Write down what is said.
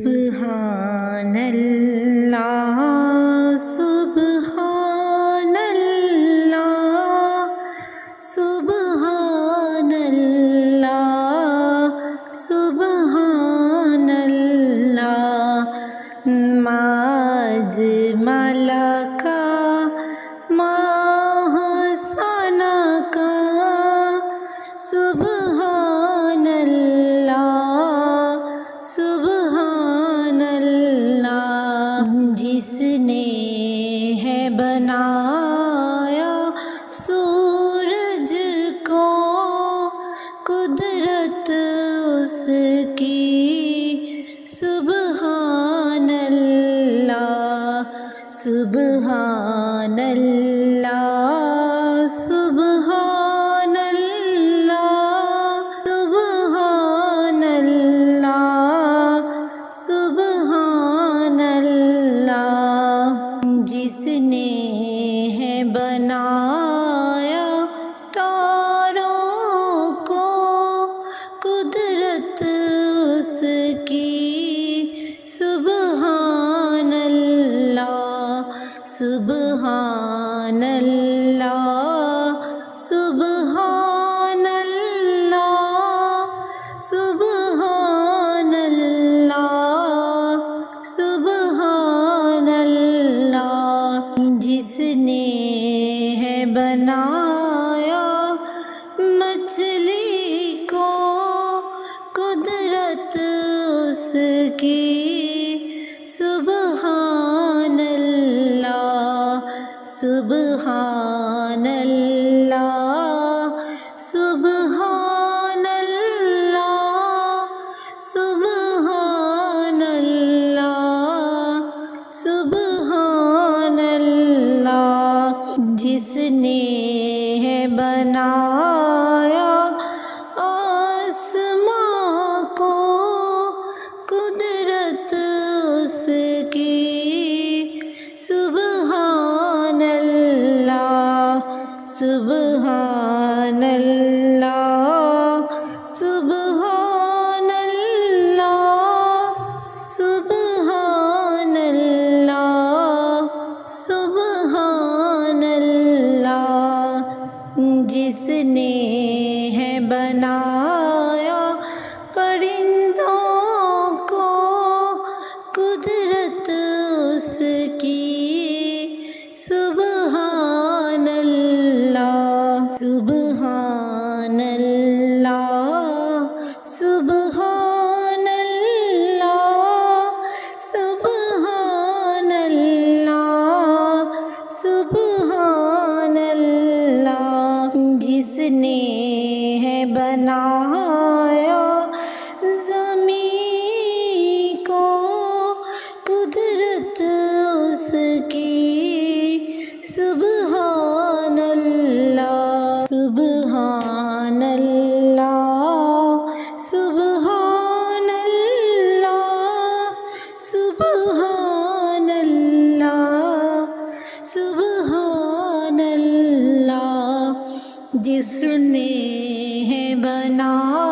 سبحان اللہ سبحان اللہ سبحان اللہ سبحان اللہ ما اجمل کا ما حسن کا سبحان اللہ سبحان اللہ جس نے ہے بنایا سورج کو قدرت اس کی سبحان اللہ سبحان اللہ سبحان اللہ سبحان اللہ سبحان اللہ جس نے ہے بنایا تاروں کو قدرت اس کی سبحان اللہ سبحان اللہ سبحان اللہ سبحان اللہ سبحان اللہ جس نے ہے بنایا مچھلی کو قدرت اس کی سبحان اللہ سبحان اللہ سبحان اللہ سبحان اللہ سبحان اللہ جس نے ہے بنایا آسماں کو قدرت اس کی سبحان اللہ سبحان اللہ سبحان اللہ سبحان اللہ سبحان اللہ جس نے ہے بنایا پرندوں کو قدرت اس کی سبحان اللہ سبحان اللہ سبحان اللہ سبحان اللہ سبحان اللہ جس نے ہے بنایا زمین کو قدرت اس کی سبحان اللہ سبحان اللہ سبحان اللہ سبحان اللہ سبحان اللہ جس نے ہے بنایا